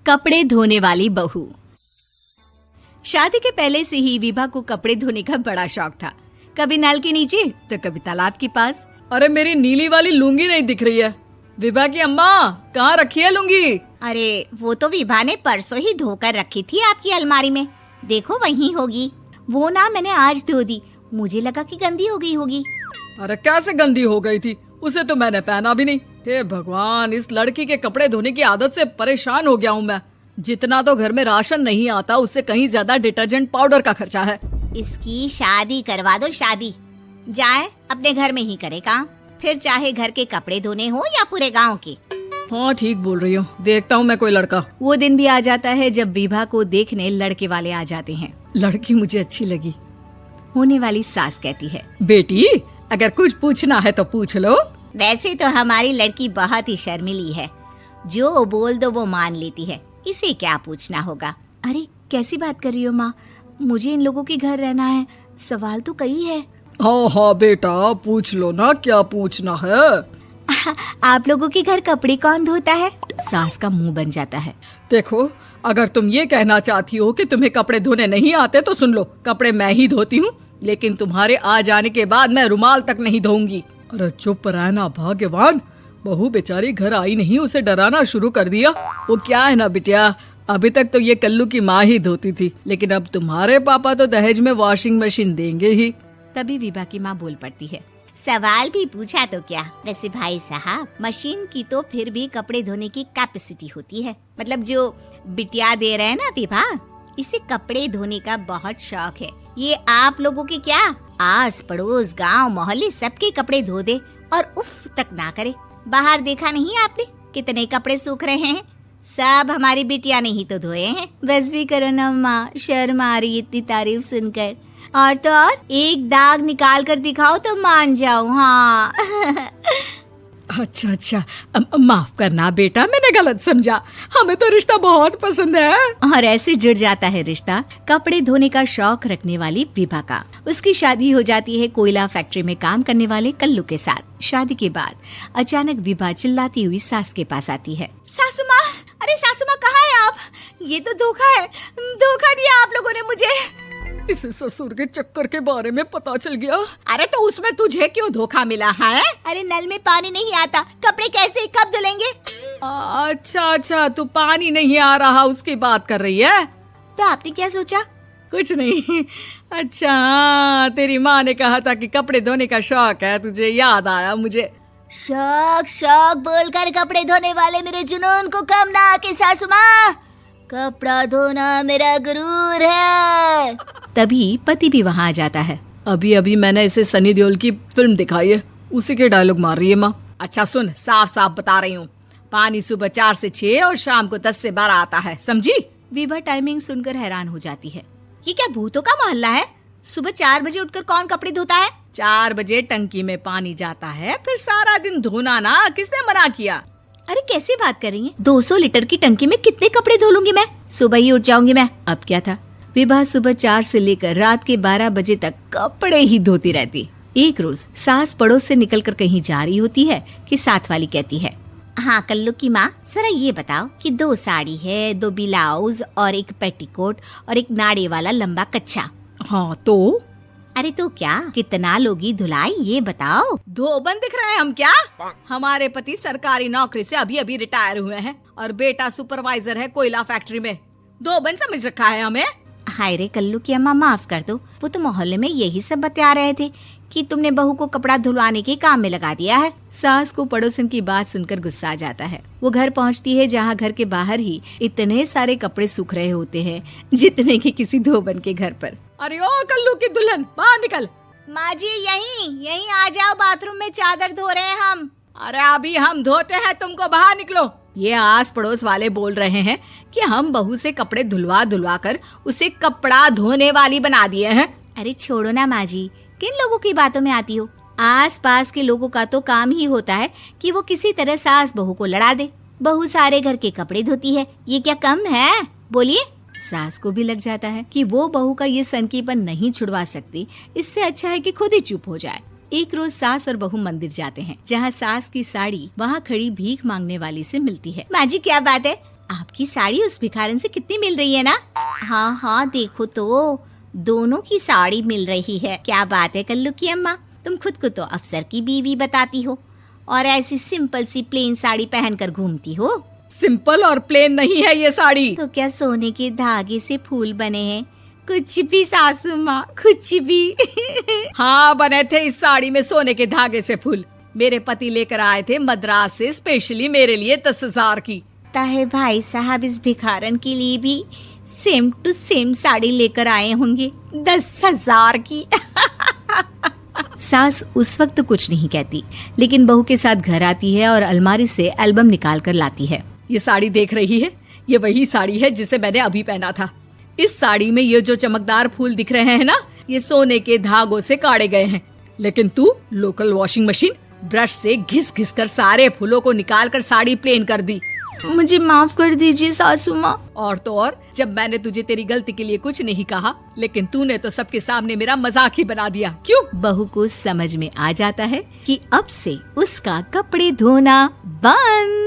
कपड़े धोने वाली बहू। शादी के पहले से ही विभा को कपड़े धोने का बड़ा शौक था। कभी नल के नीचे तो कभी तालाब के पास। अरे मेरी नीली वाली लुंगी नहीं दिख रही है। विभा की अम्मा, कहाँ रखी है लुंगी? अरे वो तो विभा ने परसों ही धोकर रखी थी आपकी अलमारी में, देखो वहीं होगी। वो ना मैंने आज धो दी, मुझे लगा कि गंदी हो गई होगी। अरे कैसे गंदी हो गई थी? उसे तो मैंने पहना भी नहीं। हे भगवान, इस लड़की के कपड़े धोने की आदत से परेशान हो गया हूँ मैं। जितना तो घर में राशन नहीं आता, उससे कहीं ज्यादा डिटर्जेंट पाउडर का खर्चा है। इसकी शादी करवा दो, शादी जाए अपने घर में ही करे काम, फिर चाहे घर के कपड़े धोने हो या पूरे गांव के। हाँ ठीक बोल रही हूँ, देखता हूँ मैं कोई लड़का। वो दिन भी आ जाता है जब विभा को देखने लड़के वाले आ जाते हैं। लड़की मुझे अच्छी लगी। होने वाली सास कहती है, बेटी अगर कुछ पूछना है तो पूछ लो। वैसे तो हमारी लड़की बहुत ही शर्मीली है, जो बोल दो वो मान लेती है, इसे क्या पूछना होगा। अरे कैसी बात कर रही हो माँ, मुझे इन लोगों के घर रहना है, सवाल तो कई है। हाँ हाँ बेटा, पूछ लो ना, क्या पूछना है। आप लोगों के घर कपड़े कौन धोता है? सास का मुंह बन जाता है। देखो, अगर तुम ये कहना चाहती हो कि तुम्हें कपड़े धोने नहीं आते तो सुन लो, कपड़े मैं ही धोती हूँ, लेकिन तुम्हारे आ जाने के बाद मैं रुमाल तक नहीं धोऊंगी। अरे चुप रहना भाग्यवान, बहू बेचारी घर आई नहीं, उसे डराना शुरू कर दिया। वो क्या है ना बिटिया, अभी तक तो ये कल्लू की माँ ही धोती थी, लेकिन अब तुम्हारे पापा तो दहेज में वॉशिंग मशीन देंगे ही। तभी विभा की माँ बोल पड़ती है, सवाल भी पूछा तो क्या। वैसे भाई साहब, मशीन की तो फिर भी कपड़े धोने की कैपेसिटी होती है। मतलब जो बिटिया दे रहे हैं ना विभा, इसे कपड़े धोने का बहुत शौक है। ये आप लोगों के क्या, आस पड़ोस गांव मोहल्ले सबके कपड़े धो दे और उफ तक ना करे। बाहर देखा नहीं आपने कितने कपड़े सूख रहे हैं? सब हमारी बिटिया ने ही तो धोए हैं। बस भी करो ना माँ, शर्म आ रही इतनी तारीफ सुनकर। और तो और एक दाग निकाल कर दिखाओ तो मान जाओ। हाँ अच्छा, माफ करना बेटा, मैंने गलत समझा। हमें तो रिश्ता बहुत पसंद है। और ऐसे जुड़ जाता है रिश्ता कपड़े धोने का शौक रखने वाली विभा का। उसकी शादी हो जाती है कोयला फैक्ट्री में काम करने वाले कल्लू के साथ। शादी के बाद अचानक विभा चिल्लाती हुई सास के पास आती है। सासू माँ, अरे सासू माँ कहाँ है आप? ये तो धोखा है, धोखा दिया आप लोगों ने मुझे। इसे ससुर के चक्कर के बारे में पता चल गया। अरे तो उसमें तुझे क्यों धोखा मिला है? अरे नल में पानी नहीं आता, कपड़े कैसे कब धुलेंगे? अच्छा, तू पानी नहीं आ रहा उसकी बात कर रही है। तो आपने क्या सोचा? कुछ नहीं। अच्छा, तेरी माँ ने कहा था कि कपड़े धोने का शौक है तुझे, याद आया मुझे। शौक बोलकर कपड़े धोने वाले मेरे जुनून को कम ना आके सासू माँ, कपड़ा धोना मेरा गुरूर है। तभी पति भी वहाँ आ जाता है। अभी मैंने इसे सनी देओल की फिल्म दिखाई है, उसी के डायलॉग मार रही है माँ। अच्छा सुन, साफ साफ बता रही हूँ, पानी सुबह 4 से 6 और शाम को 10 से 12 आता है, समझी? विभा टाइमिंग सुनकर हैरान हो जाती है। ये क्या भूतों का मोहल्ला है? सुबह 4 बजे उठकर कौन कपड़े धोता है? 4 बजे टंकी में पानी जाता है, फिर सारा दिन धोना ना, किसने मना किया? अरे कैसी बात कर रही हैं? 200 लीटर की टंकी में कितने कपड़े धो लूंगी मैं? सुबह ही उठ जाऊंगी मैं। अब क्या था, विभा सुबह 4 से लेकर रात के 12 बजे तक कपड़े ही धोती रहती। एक रोज सास पड़ोस से निकलकर कहीं जा रही होती है कि साथ वाली कहती है, हाँ कल्लू की माँ, जरा ये बताओ कि 2 साड़ी है, 2 ब्लाउज और एक पेटीकोट और एक नाड़े वाला लंबा कच्छा। हाँ तो? अरे तो क्या, कितना लोगी धुलाई ये बताओ। धोबन दिख रहे हैं हम क्या? हमारे पति सरकारी नौकरी से अभी रिटायर हुए हैं और बेटा सुपरवाइजर है कोयला फैक्ट्री में। धोबन समझ रखा है हमें? हाय रे कल्लू की अम्मा, माफ कर दो, वो तो मोहल्ले में यही सब बता रहे थे कि तुमने बहू को कपड़ा धुलवाने के काम में लगा दिया है। सास को पड़ोसन की बात सुनकर गुस्सा आ जाता है। वो घर पहुंचती है जहां घर के बाहर ही इतने सारे कपड़े सूख रहे होते हैं जितने कि किसी धोबन के घर पर। अरे ओ कल्लू की दुल्हन, बाहर निकल। माँ जी यहीं आ जाओ, बाथरूम में चादर धो रहे हैं हम। अरे अभी हम धोते हैं, तुमको बाहर निकलो। ये आस पड़ोस वाले बोल रहे हैं कि हम बहू से कपड़े धुलवा कर उसे कपड़ा धोने वाली बना दिए हैं। अरे छोड़ो ना माँ जी, किन लोगों की बातों में आती हो? आस पास के लोगों का तो काम ही होता है कि वो किसी तरह सास बहू को लड़ा दे। बहू सारे घर के कपड़े धोती है, ये क्या कम है? बोलिए। सास को भी लग जाता है कि वो बहू का ये सनकीपन नहीं छुड़वा सकती, इससे अच्छा है कि खुद ही चुप हो जाए। एक रोज सास और बहू मंदिर जाते हैं, जहाँ सास की साड़ी वहाँ खड़ी भीख मांगने वाली से मिलती है। माँ जी क्या बात है, आपकी साड़ी उस भिखारन से कितनी मिल रही है ना? हाँ हाँ देखो तो, दोनों की साड़ी मिल रही है। क्या बात है कल्लू की अम्मा, तुम खुद को तो अफसर की बीवी बताती हो और ऐसी सिंपल सी प्लेन साड़ी पहनकर घूमती हो। सिंपल और प्लेन नहीं है ये साड़ी। तो क्या सोने के धागे से फूल बने हैं? कुछ भी सासू माँ, कुछ भी। हाँ बने थे इस साड़ी में सोने के धागे से फूल। मेरे पति लेकर आए थे मद्रास से स्पेशली मेरे लिए 10,000 की। ताहे भाई साहब इस भिखारन के लिए भी सेम टू सेम साड़ी लेकर आए होंगे 10,000 की। सास उस वक्त तो कुछ नहीं कहती, लेकिन बहू के साथ घर आती है और अलमारी से एल्बम निकाल कर लाती है। ये साड़ी देख रही है, ये वही साड़ी है जिसे मैंने अभी पहना था। इस साड़ी में ये जो चमकदार फूल दिख रहे हैं ना, ये सोने के धागों से काढ़े गए हैं। लेकिन तू लोकल वॉशिंग मशीन ब्रश से घिस घिस कर सारे फूलों को निकाल कर साड़ी प्लेन कर दी। मुझे माफ कर दीजिए सासू माँ। और तो और, जब मैंने तुझे तेरी गलती के लिए कुछ नहीं कहा, लेकिन तूने तो सबके सामने मेरा मजाक ही बना दिया। क्यों? बहू को समझ में आ जाता है कि अब से उसका कपड़े धोना बंद।